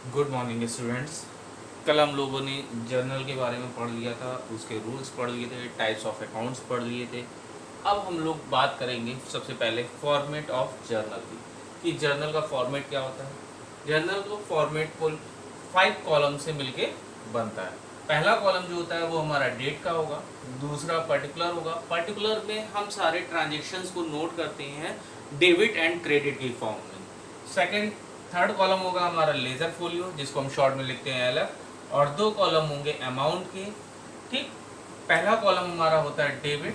Good morning students. कल हम लोगों ने जर्नल के बारे में पढ़ लिया था, उसके रूल्स पढ़ लिए थे, टाइप्स ऑफ अकाउंट्स पढ़ लिए थे। अब हम लोग बात करेंगे सबसे पहले फॉर्मेट ऑफ जर्नल की, कि जर्नल का फॉर्मेट क्या होता है। जर्नल का फॉर्मेट कुल 5 कॉलम से मिलके बनता है। पहला कॉलम जो होता है वो हमारा डेट का होगा, दूसरा पर्टिकुलर होगा। पर्टिकुलर में हम सारे ट्रांजेक्शन्स को नोट करते हैं डेबिट एंड क्रेडिट की फॉर्म में। सेकंड थर्ड कॉलम होगा हमारा लेजर फोलियो, जिसको हम शॉर्ट में लिखते हैं LF, और 2 कॉलम होंगे अमाउंट के। ठीक, पहला कॉलम हमारा होता है डेबिट,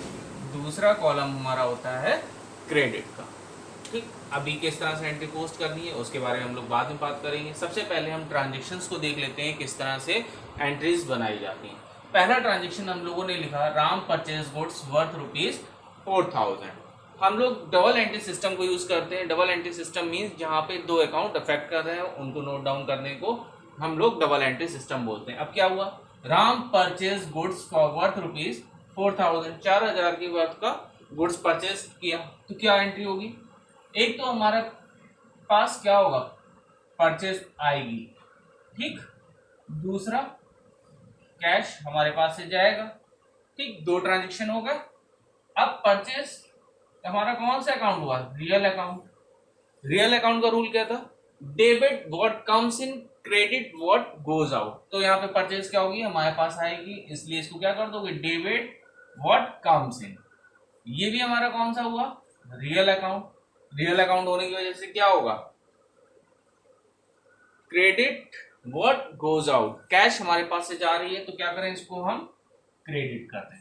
दूसरा कॉलम हमारा होता है क्रेडिट का। ठीक, अभी किस तरह से एंट्री पोस्ट करनी है उसके बारे में हम लोग बाद में बात करेंगे। सबसे पहले हम ट्रांजेक्शन्स को देख लेते हैं किस तरह से एंट्रीज बनाई जाती हैं। पहला ट्रांजेक्शन हम लोगों ने लिखा राम परचेज गुड्स वर्थ ₹4000। हम लोग डबल एंट्री सिस्टम को यूज करते हैं। डबल एंट्री सिस्टम मीन्स जहाँ पे 2 अकाउंट अफेक्ट कर रहे हैं उनको नोट डाउन करने को हम लोग डबल एंट्री सिस्टम बोलते हैं। अब क्या हुआ, Ram purchase goods for worth ₹4000, 4000 की वर्थ का गुड्स परचेज किया, तो क्या एंट्री होगी। एक तो हमारे पास क्या होगा, परचेज आएगी। ठीक, दूसरा कैश हमारे पास से जाएगा। ठीक, 2 ट्रांजेक्शन हो गए। अब परचेज हमारा कौन सा अकाउंट हुआ, रियल अकाउंट। रियल अकाउंट का रूल क्या था, debit what comes in, credit what goes out. तो यहाँ पे परचेज क्या होगी, हमारे पास आएगी, इसलिए इसको क्या कर दोगे, डेबिट व्हाट कम्स इन। ये भी हमारा कौन सा हुआ, रियल अकाउंट। रियल अकाउंट होने की वजह से क्या होगा, credit what goes out. Cash हमारे पास से जा रही है तो क्या करें, इसको हम क्रेडिट कर दें।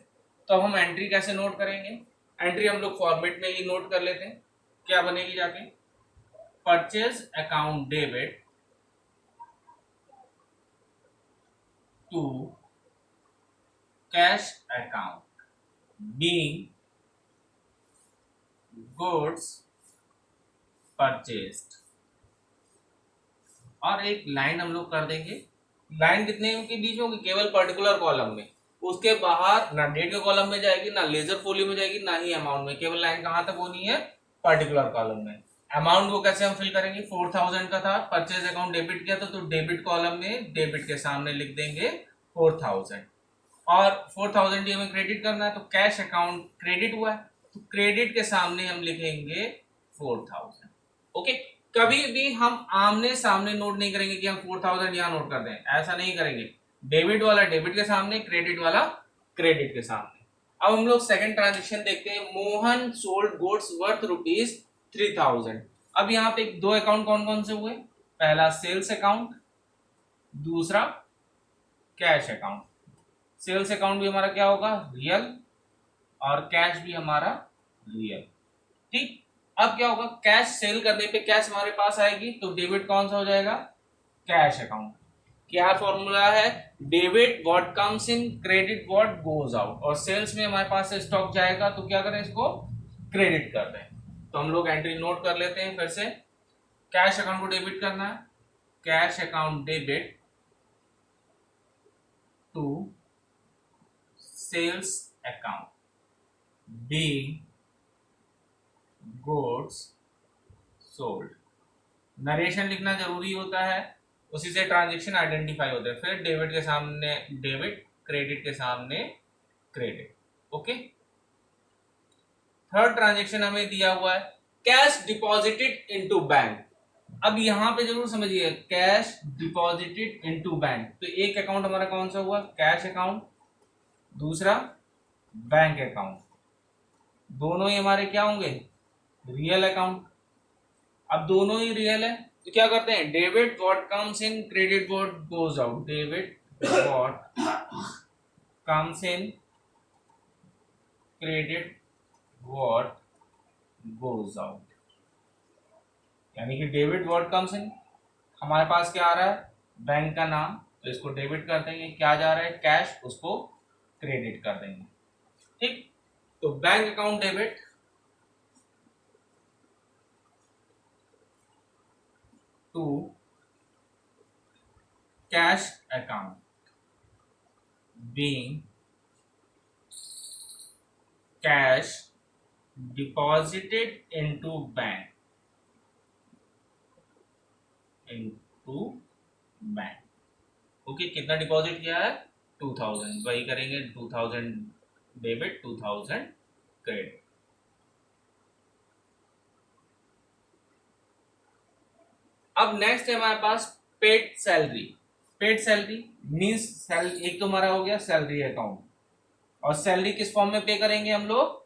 तो हम एंट्री कैसे नोट करेंगे, एंट्री हम लोग फॉर्मेट में ही नोट कर लेते हैं। क्या बनेगी जाके, purchase account debit to cash account being goods purchased. और एक लाइन हम लोग कर देंगे। लाइन कितने के बीच में होगी, केवल पर्टिकुलर कॉलम में। उसके बाहर ना डेट के कॉलम में जाएगी, ना लेजर फोलियो में जाएगी, ना ही अमाउंट में। केवल लाइन कहां तक होनी है, पर्टिकुलर कॉलम में। अमाउंट को कैसे हम फिल करेंगे, 4000 का था, परचेज अकाउंट डेबिट किया तो डेबिट कॉलम में डेबिट के सामने लिख देंगे 4000। और 4000 ही हमें क्रेडिट करना है तो कैश अकाउंट क्रेडिट हुआ है, तो क्रेडिट के सामने हम लिखेंगे 4000। ओके, कभी भी हम आमने सामने नोट नहीं करेंगे कि हम 4000 यहां नोट कर दें, ऐसा नहीं करेंगे। डेबिट वाला डेबिट के सामने, क्रेडिट वाला क्रेडिट के सामने। अब हम लोग सेकंड ट्रांजेक्शन देखते हैं, मोहन सोल्ड गुड्स वर्थ ₹3000। अब यहाँ पे 2 अकाउंट कौन कौन से हुए, पहला सेल्स अकाउंट, दूसरा कैश अकाउंट। सेल्स अकाउंट भी हमारा क्या होगा, रियल, और कैश भी हमारा रियल। ठीक, अब क्या होगा, कैश सेल करने पे कैश हमारे पास आएगी तो डेबिट कौन सा हो जाएगा, कैश अकाउंट। क्या फॉर्मूला है, debit what comes in, credit what goes out. और सेल्स में हमारे पास से स्टॉक जाएगा तो क्या करें, इसको क्रेडिट कर दें। तो हम लोग एंट्री नोट कर लेते हैं फिर से। कैश अकाउंट को डेबिट करना है, cash account debit to sales account being goods sold. Narration लिखना जरूरी होता है, उसी से ट्रांजेक्शन आइडेंटिफाई होता है। फिर डेबिट के सामने डेबिट, क्रेडिट के सामने क्रेडिट। ओके, थर्ड ट्रांजेक्शन हमें दिया हुआ है, कैश डिपॉजिटेड इनटू बैंक। अब यहां पे जरूर समझिए, कैश डिपॉजिटेड इनटू बैंक, तो एक अकाउंट हमारा कौन सा हुआ, कैश अकाउंट, दूसरा बैंक अकाउंट। दोनों ही हमारे क्या होंगे, रियल अकाउंट। अब दोनों ही रियल है तो क्या करते हैं, debit what comes in, credit what goes out. Debit what comes in, credit what goes out. यानी कि डेबिट व्हाट कम्स इन, हमारे पास क्या आ रहा है, बैंक का नाम, तो इसको डेबिट कर देंगे। क्या जा रहा है, कैश, उसको क्रेडिट कर देंगे। ठीक, तो bank account debit to cash account being cash deposited into bank into bank. Okay, कितना डिपॉजिट किया है? 2000, वही करेंगे 2000 डेबिट 2000 क्रेडिट। अब नेक्स्ट है हमारे पास paid salary. Paid salary means एक तो हमारा हो गया सैलरी अकाउंट, और सैलरी किस फॉर्म में पे करेंगे हम लोग?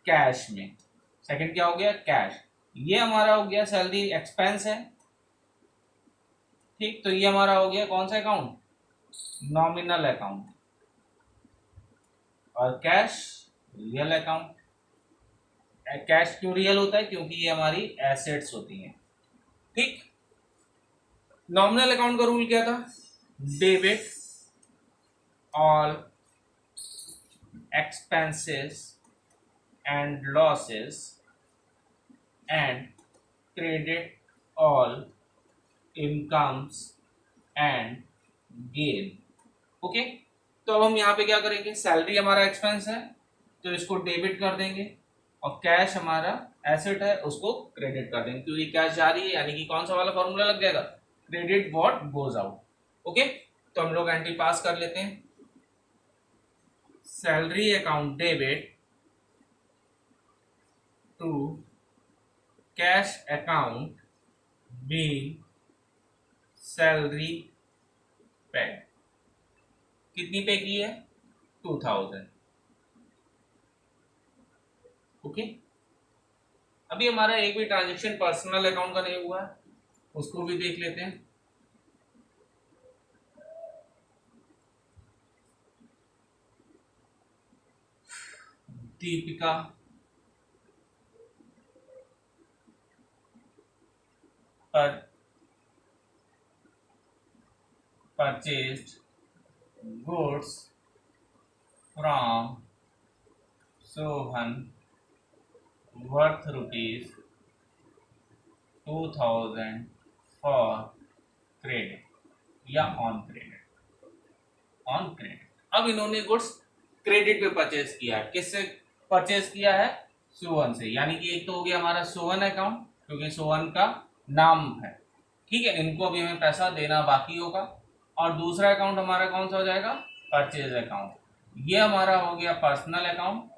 कैश में। सेकंड क्या हो गया? कैश। ये हमारा हो गया सैलरी एक्सपेंस है, ठीक। तो ये हमारा हो गया कौन सा अकाउंट? Nominal account. और कैश रियल अकाउंट। कैश क्यों रियल होता है? क्योंकि ये हमारी एसेट्स होती हैं, ठीक। नॉमिनल अकाउंट का रूल क्या था? Debit all expenses and losses and credit all incomes and gain. Okay, तो अब हम यहाँ पे क्या करेंगे? सैलरी हमारा एक्सपेंस है तो इसको डेबिट कर देंगे, और कैश हमारा एसेट है उसको क्रेडिट कर देंगे, क्योंकि कैश जा रही है, यानी कि कौन सा वाला फॉर्मूला लग जाएगा? Credit what goes out. Okay, तो हम लोग एंट्री पास कर लेते हैं। Salary account debit to cash account being salary paid. कितनी पे की है? 2000। ओके, अभी हमारा एक भी ट्रांजेक्शन पर्सनल अकाउंट का नहीं हुआ है, उसको भी देख लेते हैं। दीपिका पर purchased goods from Sohan worth rupees 2000 for credit या ऑन क्रेडिट। अब इन्होंने गुड्स क्रेडिट पे परचेज किया है। किससे परचेज किया है? सोहन से। यानी कि एक तो हो गया हमारा सोहन अकाउंट, क्योंकि सोहन का नाम है, ठीक है। इनको अभी हमें पैसा देना बाकी होगा। और दूसरा अकाउंट हमारा कौन सा हो जाएगा? Purchase account. ये हमारा हो गया पर्सनल अकाउंट,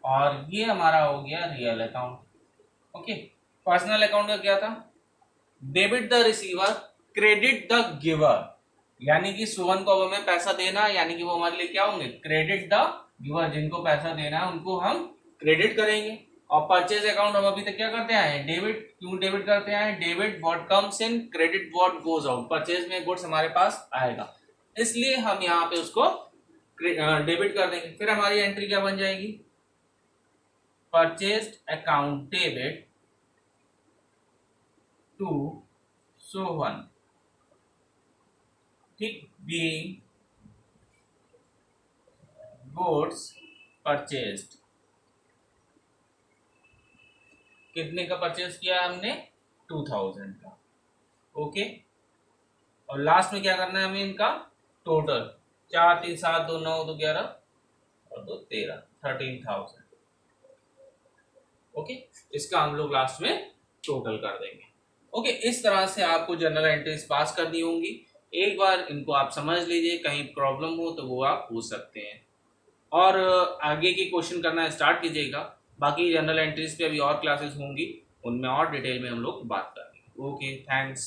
और ये हमारा हो गया real account. Okay, personal account का क्या था? Debit the receiver credit the giver, यानी कि सोहन को अब हमें पैसा देना है, यानी कि वो हमारे लिए क्या होंगे? Credit the giver. जिनको पैसा देना है उनको हम क्रेडिट करेंगे। और परचेज अकाउंट हम अभी तक क्या करते हैं? डेबिट। क्यों डेबिट करते हैं? Debit what comes in, credit what goes out. Purchase में गुड्स हमारे पास आएगा, इसलिए हम यहाँ पे उसको डेबिट कर देंगे। फिर हमारी एंट्री क्या बन जाएगी? Purchased account debit to Sohan, ठीक, बीइंग गुड्स परचेज्ड। कितने का परचेज किया हमने? 2000 का। ओके, और लास्ट में क्या करना है हमें? इनका टोटल 4 3 7 2 9 2 11 और 2 13, 13,000। ओके, इसका हम लोग लास्ट में टोटल कर देंगे। ओके, इस तरह से आपको जनरल एंट्रीज पास करनी होंगी। एक बार इनको आप समझ लीजिए, कहीं प्रॉब्लम हो तो वो आप पूछ सकते हैं, और आगे की क्वेश्चन करना स्टार्ट कीजिएगा। बाकी जनरल एंट्रीज पे अभी और क्लासेस होंगी, उनमें और डिटेल में हम लोग बात करेंगे। Okay, thanks.